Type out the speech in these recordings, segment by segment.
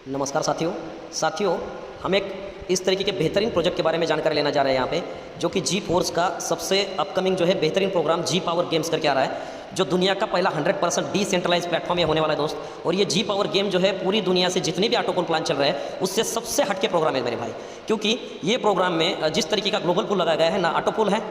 नमस्कार साथियों। हम एक इस तरीके के बेहतरीन प्रोजेक्ट के बारे में जानकारी लेना जा रहे हैं यहाँ पे, जो कि जी फोर्स का सबसे अपकमिंग जो है बेहतरीन प्रोग्राम जी पावर गेम्स करके आ रहा है, जो दुनिया का पहला 100% डिसेंट्रलाइज प्लेटफॉर्म ये होने वाला है दोस्त। और ये जी पावर गेम जो है पूरी दुनिया से जितने भी ऑटोकॉल प्लान चल रहे हैं उससे सबसे हटके प्रोग्राम है मेरे भाई, क्योंकि ये प्रोग्राम में जिस तरीके का ग्लोबल पूल लगाया गया है, ना ऑटो पूल है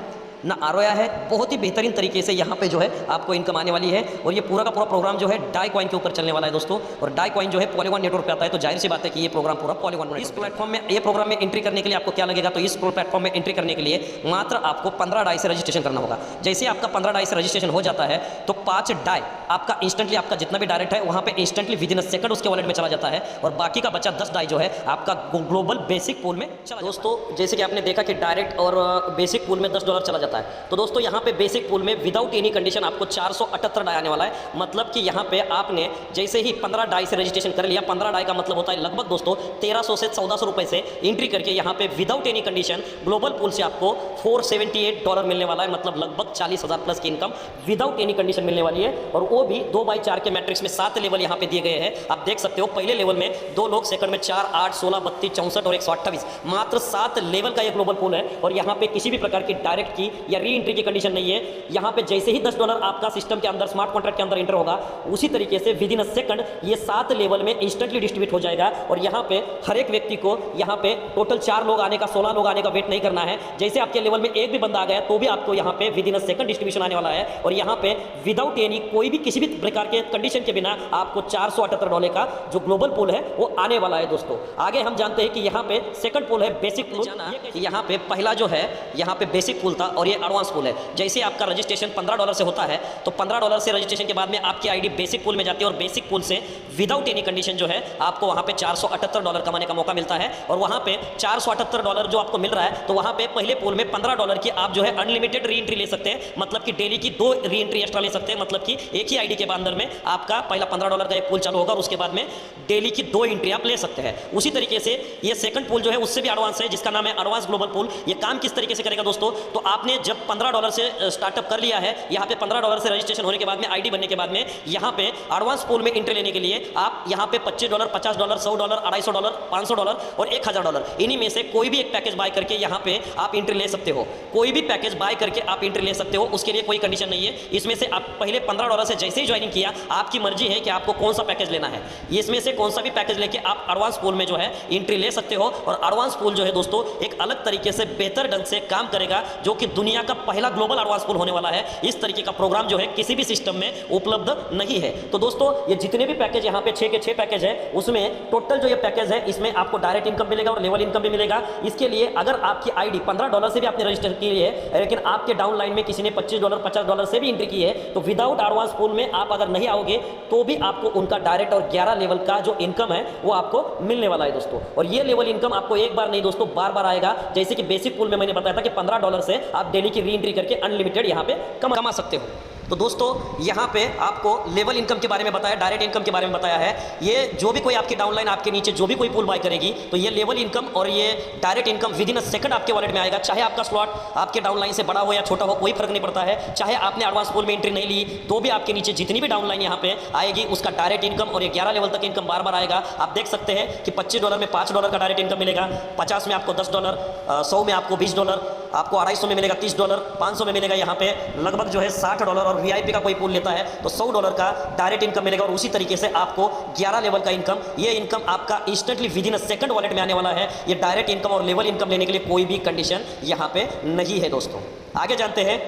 ना आरओआई है, बहुत ही बेहतरीन तरीके से यहाँ पे जो है आपको इनकम आने वाली है। और ये पूरा का पूरा प्रोग्राम जो है डाई कॉइन के ऊपर चलने वाला है दोस्तों। और डाई कॉइन जो है पॉलीगॉन नेटवर्क पे आता है, तो जाहिर सी बात है कि ये प्रोग्राम पूरा पॉलीगॉन। इस प्लेटफॉर्म में ये प्रोग्राम में एंट्री करने के लिए आपको क्या लगेगा, तो इस प्लेटफॉर्म में एंट्री करने के लिए मात्र आपको 15 डाई से रजिस्ट्रेशन करना होगा। जैसे आपका 15 डाई से रजिस्ट्रेशन हो जाता है तो 5 डाई आपका इंस्टेंटली, आपका जितना भी डायरेक्ट है वहाँ पे instantly with in a second उसके वॉलेट में चला जाता है। और बाकी का बचा 10 डाई जो है आपका ग्लोबल बेसिक पूल में चला दोस्तों। जैसे कि आपने देखा कि डायरेक्ट और बेसिक पूल में $10 चला जाता है, तो दोस्तों यहाँ पे बेसिक पूल में विदाउट एनी कंडीशन आपको 478 डाई आने वाला है। मतलब कि यहाँ पे आपने जैसे ही 15 डाई से रजिस्ट्रेशन कर लिया, 15 डाई का मतलब होता है लगभग दोस्तों 1300 से 1400 रुपए से एंट्री करके यहाँ पे without any condition global pool से आपको $478 मिलने वाला है। मतलब लगभग 40,000 प्लस की इनकम विदाउट एनी कंडीशन मिलने वाली है। और वो भी 2x4 के मैट्रिक्स में 7 लेवल यहाँ पे दिए गए हैं। आप देख सकते हो पहले लेवल में 2 लोग, सेकंड में 4, 8, 16, 32, 64 और 128, मात्र 7 लेवल का ये ग्लोबल पूल है। और यहाँ पे किसी भी प्रकार की डायरेक्ट की या री एंट्री की कंडीशन नहीं है। यहाँ पे जैसे ही $10 आपका सिस्टम के अंदर स्मार्ट कॉन्ट्रैक्ट के अंदर एंटर होगा, उसी तरीके से विद इन अ सेकंड ये 7 लेवल में इंस्टेंटली डिस्ट्रीब्यूट हो जाएगा। और यहाँ पे हर एक व्यक्ति को यहाँ पे टोटल 4 लोग आने का, 16 लोग आने का वेट नहीं करना है। जैसे आपके लेवल में एक भी बंदा आ गया तो भी आपको यहाँ पे with in a second distribution आने वाला है। और यहाँ पे विदाउट एनी कोई भी किसी भी प्रकार के कंडीशन के बिना आपको $478 का जो ग्लोबल पूल है वो आने वाला है दोस्तों। आगे हम जानते हैं कि यहाँ पे सेकंड पूल है बेसिक पूल। यहाँ पे पहला जो है यहाँ पे बेसिक पूल था और ये एडवांस पूल है। जैसे आपका रजिस्ट्रेशन $15 से होता है तो $15 से रजिस्ट्रेशन के बाद में आपकी आईडी बेसिक पूल में जाती है। और बेसिक पूल से विदाउट एनी कंडीशन जो है आपको वहां पे $478 कमाने का मौका मिलता है। और वहां पे $478 जो आपको मिल रहा है, तो वहां पे पहले पूल में $15 की आप जो है अनलिमिटेड री एंट्री ले सकते हैं। मतलब कि डेली की 2 री एंट्री एक्स्ट्रा ले सकते हैं। मतलब कि एक ही आईडी के अंदर में आपका पहला $15 का एक पूल चालू होगा और उसके बाद में डेली की 2 एंट्री आप ले सकते हैं। उसी तरीके से ये सेकंड पूल जो है उससे भी एडवांस है, जिसका नाम है एडवांस ग्लोबल पूल। ये काम किस तरीके से करेगा दोस्तों, तो आपने जब $15 से स्टार्टअप कर लिया है, यहाँ पे $15 से रजिस्ट्रेशन होने के बाद में, आईडी बनने के बाद में, यहाँ पे एडवांस पूल में एंट्री लेने के लिए आप यहाँ पे $25, $50, $100, $250, $500 और $1000 इन्हीं में से कोई भी एक पैकेज बाय करके यहाँ पे आप एंट्री ले सकते हो। कोई भी पैकेज बाय करके आप एंट्री ले सकते हो, उसके लिए कोई कंडीशन नहीं है। इसमें से आप पहले $15 से जैसे ही ज्वाइनिंग किया, आपकी मर्जी है कि आपको कौन सा पैकेज लेना है। इसमें से कौन सा भी पैकेज लेके आप एडवांस पूल में जो है एंट्री ले सकते हो। और एडवांस पूल जो है दोस्तों एक अलग तरीके से बेहतर ढंग से काम करेगा, जो कि दुनिया का पहला ग्लोबल एडवांस पूल होने वाला है। इस तरीके का प्रोग्राम जो है किसी भी सिस्टम में उपलब्ध नहीं है। तो दोस्तों ये जितने भी पैकेज यहाँ पे 6 के 6 पैकेज है, उसमें टोटल जो ये पैकेज है इसमें आपको डायरेक्ट इनकम मिलेगा और लेवल इनकम भी मिलेगा। इसके लिए अगर आपकी आईडी $15 से भी आपने रजिस्टर की है, लेकिन आपके डाउनलाइन में किसी ने $25, $50 से भी एंट्री की है, तो विदाउट एडवांस पूल में आप अगर नहीं आओगे तो भी आपको उनका डायरेक्ट और 11 लेवल का जो इनकम है वो आपको मिलने वाला है दोस्तों। और ये लेवल इनकम आपको एक बार नहीं दोस्तों बार बार आएगा। जैसे कि बेसिक पूल में मैंने बताया था कि $15 से आप डेली की री एंट्री करके अनलिमिटेड यहाँ पे कमा सकते हो। तो दोस्तों यहाँ पे आपको लेवल इनकम के बारे में बताया, डायरेक्ट इनकम के बारे में बताया है। ये जो भी कोई आपकी डाउनलाइन आपके नीचे जो भी कोई पूल बाय करेगी, तो ये लेवल इनकम और ये direct income with in a second आपके वॉलेट में आएगा। चाहे आपका स्लॉट आपके डाउनलाइन से बड़ा हो या छोटा हो, कोई फर्क नहीं पड़ता है। चाहे आपने एडवांस पूल में एंट्री नहीं ली तो भी आपके नीचे जितनी भी डाउनलाइन यहाँ पे आएगी उसका डायरेक्ट इनकम और ये 11 लेवल तक इनकम बार बार आएगा। आप देख सकते हैं कि $25 में $5 का डायरेक्ट इनकम मिलेगा, 50 में आपको $10, 100 में आपको $20, आपको 250 में मिलेगा $30, 500 में मिलेगा यहाँ पे लगभग जो है $60। और वीआईपी का कोई पूल लेता है तो $100 का डायरेक्ट इनकम मिलेगा। और उसी तरीके से आपको 11 लेवल का इनकम, ये इनकम आपका instantly with in a second wallet में आने वाला है। ये डायरेक्ट इनकम और लेवल इनकम लेने के लिए कोई भी कंडीशन यहाँ पे नहीं है दोस्तों। आगे जानते हैं।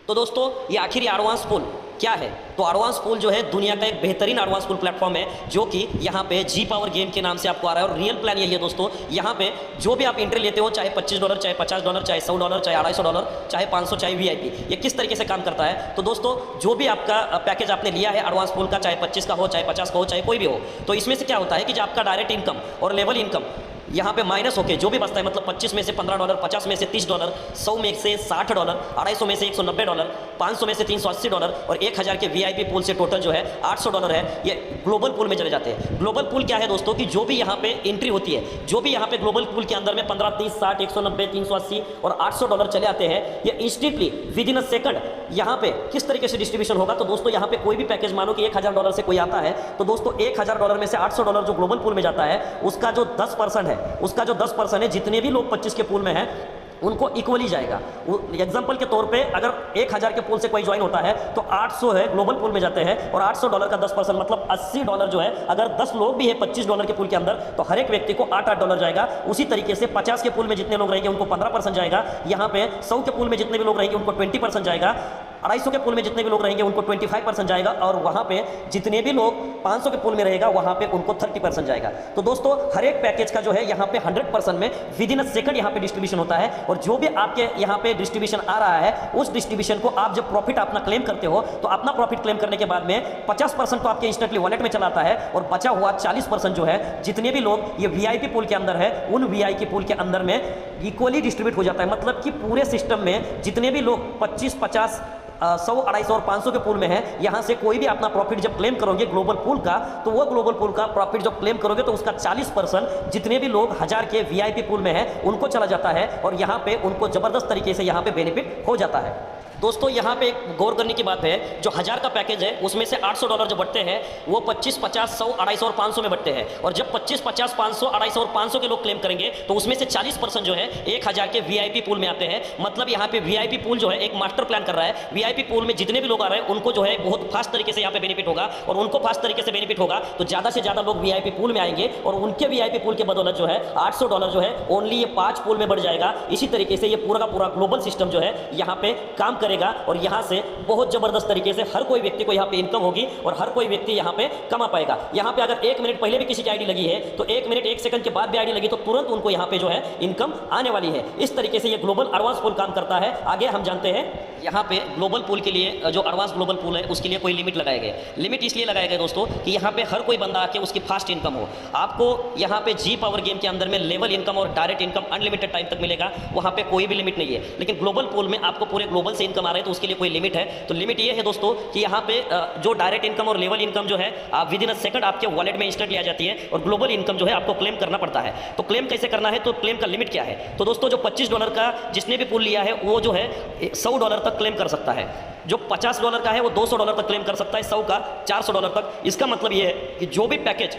तो दोस्तों ये आखिर एडवांस पूल क्या है, तो एडवांस पूल जो है दुनिया का एक बेहतरीन एडवांस पूल प्लेटफॉर्म है, जो कि यहाँ पे जी पावर गेम के नाम से आपको आ रहा है। और रियल प्लान यही है दोस्तों, यहाँ पे जो भी आप एंट्री लेते हो, चाहे $25, चाहे $50, चाहे $100, चाहे $250, चाहे 500, चाहे वीआईपी, ये किस तरीके से काम करता है। तो दोस्तों जो भी आपका पैकेज आपने लिया है एडवांस पूल का, चाहे 25 का हो, चाहे 50 का हो, चाहे कोई भी हो, तो इसमें से क्या होता है कि जो आपका डायरेक्ट इनकम और लेवल इनकम यहाँ पे माइनस होके जो भी बचता है, मतलब 25 में से $15, 50 में से $30, 100 में से $60, 250 में से $190, 500 में से $380 और 1000 के वीआईपी पूल से टोटल जो है $800 है, ये ग्लोबल पूल में चले जाते हैं। ग्लोबल पूल क्या है दोस्तों कि जो भी यहाँ पे एंट्री होती है, जो भी यहाँ पे ग्लोबल पूल के अंदर में 15, 30, 60, 190, 380 और $800 चले आते हैं, ये instantly with in a second यहाँ पे किस तरीके से डिस्ट्रीब्यूशन होगा। तो दोस्तों यहाँ पे कोई भी पैकेज मानो कि $1000 से कोई आता है, तो दोस्तों $1000 में से $800 जो ग्लोबल पूल में जाता है, उसका जो 10% है, उसका जो 10% है, जितने भी लोग 25 के पूल में हैं उनको इक्वली जाएगा। एग्जाम्पल के तौर पे अगर 1000 के पूल से कोई ज्वाइन होता है तो 800 है ग्लोबल पूल में जाते हैं और $800 का 10% मतलब $80 जो है, अगर 10 लोग भी है $25 के पूल के अंदर तो हर एक व्यक्ति को $8 जाएगा। उसी तरीके से 50 के पूल में जितने लोग रहेंगे उनको 15% जाएगा, यहाँ पे 100 के पूल में जितने भी लोग रहेंगे उनको 20% जाएगा, 250 के पूल में जितने भी लोग रहेंगे उनको 25% जाएगा और वहाँ पे जितने भी लोग 500 के पूल में रहेगा वहाँ पे उनको 30% जाएगा। तो दोस्तों हर एक पैकेज का जो है यहाँ पे 100% में विद इन अ सेकंड यहाँ पे डिस्ट्रीब्यूशन होता है और जो भी आपके यहाँ पे डिस्ट्रीब्यूशन आ रहा है उस डिस्ट्रीब्यूशन को आप जब प्रॉफिट अपना क्लेम करते हो तो अपना प्रॉफिट क्लेम करने के बाद में 50% तो आपके इंस्टेंटली वॉलेट में चलाता है और बचा हुआ 40% जो है जितने भी लोग ये वीआईपी पूल के अंदर है उन वीआईपी पूल के अंदर में इक्वली डिस्ट्रीब्यूट हो जाता है। मतलब कि पूरे सिस्टम में जितने भी लोग 25, 50, 100, 250 और 500 के पूल में है, यहाँ से कोई भी अपना प्रॉफिट जब क्लेम करोगे ग्लोबल पूल का, तो वो ग्लोबल पूल का प्रॉफिट जब क्लेम करोगे तो उसका 40% जितने भी लोग 1000 के वीआईपी पूल में है उनको चला जाता है और यहाँ पे उनको जबरदस्त तरीके से यहाँ पे बेनिफिट हो जाता है। दोस्तों यहाँ पे एक गौर करने की बात है, जो 1000 का पैकेज है उसमें से $800 जो बढ़ते हैं वो 25, 50, 100, 250 और 500 में बढ़ते हैं और जब 25, 50, 500, 250 और 500 के लोग क्लेम करेंगे तो उसमें से 40% जो है 1000 के वीआईपी पूल में आते हैं। मतलब यहाँ पे वीआईपी पूल जो है एक मास्टर प्लान कर रहा है, वीआईपी पूल में जितने भी लोग आ रहे हैं उनको जो है बहुत फास्ट तरीके से यहाँ पे बेनिफिट होगा और उनको फास्ट तरीके से बेनिफिट होगा तो ज़्यादा से ज़्यादा लोग वीआईपी पूल में आएंगे और उनके वीआईपी पूल के बदौलत जो है $800 जो है ओनली ये 5 पूल में बढ़ जाएगा। इसी तरीके से ये पूरा का पूरा ग्लोबल सिस्टम जो है यहाँ पे काम करेगा और यहाँ से बहुत जबरदस्त तरीके से हर कोई व्यक्ति को यहाँ पे इनकम होगी और हर कोई व्यक्ति यहाँ पे कमा पाएगा। यहाँ पे अगर 1 मिनट पहले भी किसी की आईडी लगी है तो 1 मिनट 1 सेकंड के बाद भी आईडी लगी तो तुरंत उनको यहाँ पे जो है इनकम आने वाली है। इस तरीके से ये ग्लोबल एडवांस पूल काम करता है। आगे हम जानते हैं यहाँ पे ग्लोबल पूल के लिए जो एडवांस ग्लोबल पूल है उसके लिए कोई लिमिट लगाए गए। लिमिट इसलिए लगाए गए दोस्तों कि यहाँ पे हर कोई बंदा आके उसकी फास्ट इनकम हो। आपको यहाँ पे जी पावर गेम के अंदर में लेवल इनकम और डायरेक्ट इनकम अनलिमिटेड टाइम तक मिलेगा, वहाँ पे कोई भी लिमिट नहीं है। लेकिन ग्लोबल पूल में आपको पूरे ग्लोबल से इनकम आ रहा है तो उसके लिए कोई लिमिट है। तो लिमिट ये है दोस्तों कि यहाँ पे जो डायरेक्ट इनकम और लेवल इनकम जो है आप विद इन अ सेकंड आपके वॉलेट में इंस्टेंटली आ जाती है और ग्लोबल इनकम जो है आपको क्लेम करना पड़ता है। तो क्लेम कैसे करना है, तो क्लेम का लिमिट क्या है। तो दोस्तों जो $25 का जिसने भी पूल लिया है वो जो है $100 तक क्लेम कर सकता है, जो $50 का है वो $200 तक क्लेम कर सकता है, 100 का $400 तक। इसका मतलब ये है कि जो भी पैकेज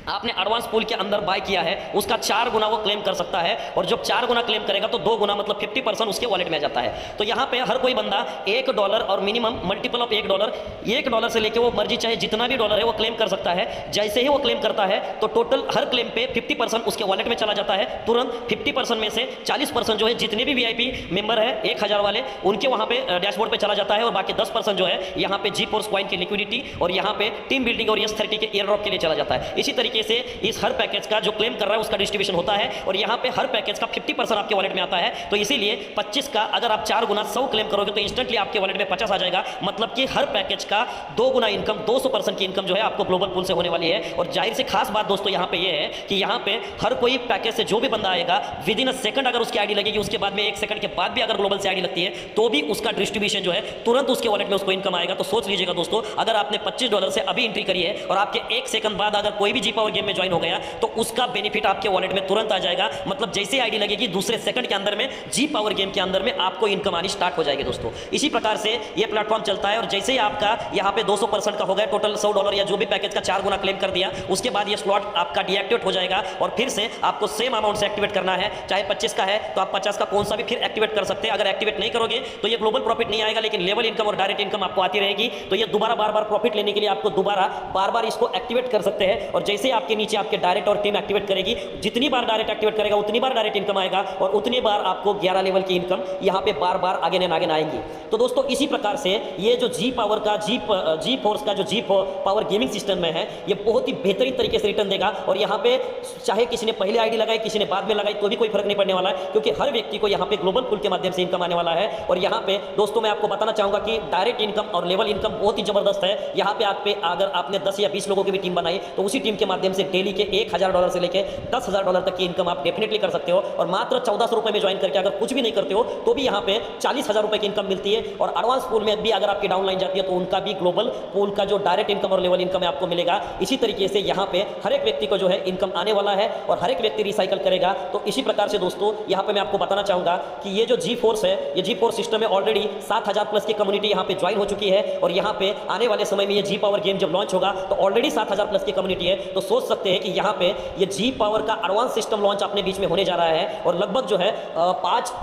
आपने एडवांस पूल के अंदर बाय किया है उसका 4 गुना वो क्लेम कर सकता है और जब 4 गुना क्लेम करेगा तो 2 गुना मतलब 50% उसके वॉलेट में आ जाता है। तो यहाँ पे हर कोई बंदा $1 और मिनिमम मल्टीपल ऑफ $1 से लेके वो मर्जी चाहे जितना भी डॉलर है वो क्लेम कर सकता है। जैसे ही वो क्लेम करता है तो टोटल हर क्लेम पे 50% उसके वॉलेट में चला जाता है तुरंत। 50% में से 40% जो है जितने भी वीआईपी मेंबर है 1000 वाले उनके वहाँ पे डैशबोर्ड पे चला जाता है और बाकी 10% जो है यहाँ पे जी फोर्स कॉइन की लिक्विडिटी और यहाँ पे टीम बिल्डिंग और S30 के एयर ड्रॉप के लिए चला जाता है। इसी तरीके से इस हर पैकेज का जो क्लेम कर रहा है उसका डिस्ट्रीब्यूशन होता है और यहाँ पे हर पैकेज का 50% आपके वॉलेट में आता है। तो इसीलिए 25 का अगर आप 4 गुना 100 क्लेम करोगे तो इंस्टेंटली आपके वॉलेट में 50 आ जाएगा। मतलब कि हर पैकेज का 2 गुना इनकम 200% की इनकम जो है आपको ग्लोबल पूल से होने वाली है। और जाहिर से खास बात दोस्तों यहाँ पे ये है कि यहाँ पे हर कोई पैकेज से जो भी बंदा आएगा विद इन अ सेकंड अगर उसकी आईडी लगेगी, उसके बाद में 1 सेकंड के बाद भी अगर ग्लोबल से आईडी लगती है तो भी उसका डिस्ट्रीब्यूशन जो है तुरंत उसके वॉलेट में उसको इनकम आएगा। तो सोच लीजिएगा दोस्तों, अगर आपने $25 से अभी एंट्री करी है और आपके 1 सेकंड बाद अगर कोई भी जी पावर गेम में ज्वाइन हो गया तो उसका बेनिफिट आपके वॉलेट में तुरंत आ जाएगा। मतलब जैसे आईडी लगेगी दूसरे सेकंड के अंदर में जी पावर गेम के अंदर में आपको इनकम आनी स्टार्ट हो जाएगी दोस्तों। इसी प्रकार से ये प्लेटफॉर्म चलता है और जैसे ही आपका यहाँ पे 200% का हो गया टोटल $100 या जो भी पैकेज का 4 गुना क्लेम कर दिया, उसके बाद ये स्लॉट आपका डीएक्टिवेट हो जाएगा और फिर से आपको सेम अमाउंट से एक्टिवेट करना है। चाहे 25 का है तो आप 50 का कौन सा भी फिर एक्टिवेट कर सकते हैं। अगर एक्टिवेट नहीं करोगे तो ये ग्लोबल प्रॉफिट नहीं आएगा, लेकिन लेवल इनकम और डायरेक्ट इनकम आपको आती रहेगी। तो ये दोबारा बार बार प्रॉफिट लेने के लिए आपको दोबारा बार बार इसको एक्टिवेट कर सकते हैं। और जैसे आपके नीचे आपके डायरेक्ट और टीम एक्टिवेट करेगी, जितनी बार डायरेक्ट एक्टिवेट करेगा उतनी बार डायरेक्ट इनकम आएगा और उतनी बार आपको 11 लेवल की इनकम यहाँ पे बार बार आगे न आगे आएंगी। तो दोस्तों इसी प्रकार से ये जो जी पावर का जी फोर्स का जो जी पावर गेमिंग सिस्टम में है ये बहुत ही बेहतरीन तरीके से रिटर्न देगा। और यहाँ पे चाहे किसी ने पहले आईडी लगाई किसी ने बाद में लगाई तो भी कोई फर्क नहीं पड़ने वाला है, क्योंकि हर व्यक्ति को यहाँ पे ग्लोबल पूल के माध्यम से इनकम आने वाला है। और यहाँ पे दोस्तों मैं आपको बताना चाहूंगा कि डायरेक्ट इनकम और लेवल इनकम बहुत ही जबरदस्त है। यहाँ पे आप पे अगर आपने 10 या 20 लोगों की भी टीम बनाई तो उसी टीम के माध्यम माध्यम से डेली के $1000 से लेके $10,000 तक की इनकम आप डेफिनेटली कर सकते हो। और मात्र 1400 रुपए में ज्वाइन करके अगर कुछ भी नहीं करते हो तो भी यहाँ पे 40,000 रुपए की इनकम मिलती है। और एडवांस पूल में भी अगर आपकी डाउनलाइन जाती है तो उनका भी ग्लोबल पूल का जो डायरेक्ट इनकम और लेवल इनकम है आपको मिलेगा। इसी तरीके से यहाँ पे हर एक व्यक्ति को जो है इनकम आने वाला है और हर एक व्यक्ति रिसाइकल करेगा। तो इसी प्रकार से दोस्तों यहाँ पे मैं आपको बताना चाहूंगा कि ये जो जी फोर्स है, ये जी फोर्स सिस्टम में ऑलरेडी 7,000 प्लस की कम्युनिटी यहाँ पे ज्वाइन हो चुकी है। और यहाँ पे आने वाले समय में ये जी पावर गेम जब लॉन्च होगा तो ऑलरेडी 7,000 प्लस की कम्युनिटी है। तो सोच सकते हैं कि यहाँ पे ये जी पावर का एडवांस सिस्टम लॉन्च अपने बीच में होने जा रहा है। और लगभग जो है 5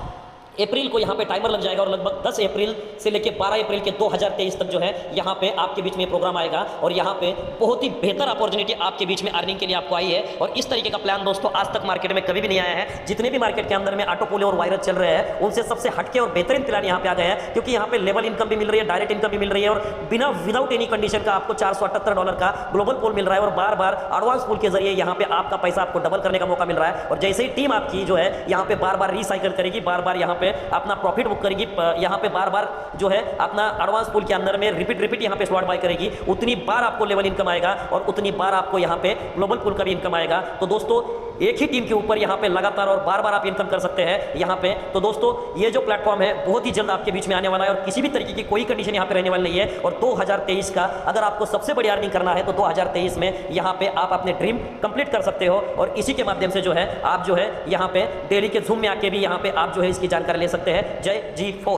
अप्रैल को यहाँ पे टाइमर लग जाएगा और लगभग 10 अप्रैल से लेकर 12 अप्रैल के 2023 तक जो है यहाँ पे आपके बीच में प्रोग्राम आएगा। और यहाँ पे बहुत ही बेहतर अपॉर्चुनिटी आपके बीच में अर्निंग के लिए आपको आई है। और इस तरीके का प्लान दोस्तों आज तक मार्केट में कभी भी नहीं आया है। जितने भी मार्केट के अंदर में ऑटो पोलो और वायरस चल रहे हैं उनसे सबसे हटके और बेहतरीन प्लान यहाँ पे आ गए हैं, क्योंकि यहाँ पे लेवल इनकम भी मिल रही है, डायरेक्ट इनकम भी मिल रही है और बिना विदाउट एनी कंडीशन का आपको $478 का ग्लोबल पूल मिल रहा है। और बार बार एडवांस पूल के जरिए यहाँ पे आपका पैसा आपको डबल करने का मौका मिल रहा है। और जैसे ही टीम आपकी जो है यहाँ पे बार बार रिसाइकल करेगी, बार बार यहाँ पे अपना प्रॉफिट बुक करेगी, यहाँ पे बार बार जो है अपना एडवांस पूल के अंदर में रिपीट यहाँ पे स्लॉट बाय करेगी, उतनी बार आपको लेवल इनकम आएगा और उतनी बार आपको यहाँ पे ग्लोबल पूल का भी इनकम आएगा। तो दोस्तों एक ही टीम के ऊपर यहाँ पे लगातार और बार बार आप इनकम कर सकते हैं यहाँ पे। तो दोस्तों ये जो प्लेटफॉर्म है बहुत ही जल्द आपके बीच में आने वाला है और किसी भी तरीके की कोई कंडीशन यहाँ पे रहने वाली नहीं है। और 2023 का अगर आपको सबसे बड़ी अर्निंग करना है तो 2023 में यहाँ पे आप अपने ड्रीम कंप्लीट कर सकते हो। और इसी के माध्यम से जो है आप जो है यहाँ पे डेली के जूम में आके भी यहाँ पे आप जो है इसकी जानकारी ले सकते हैं। जय जी4।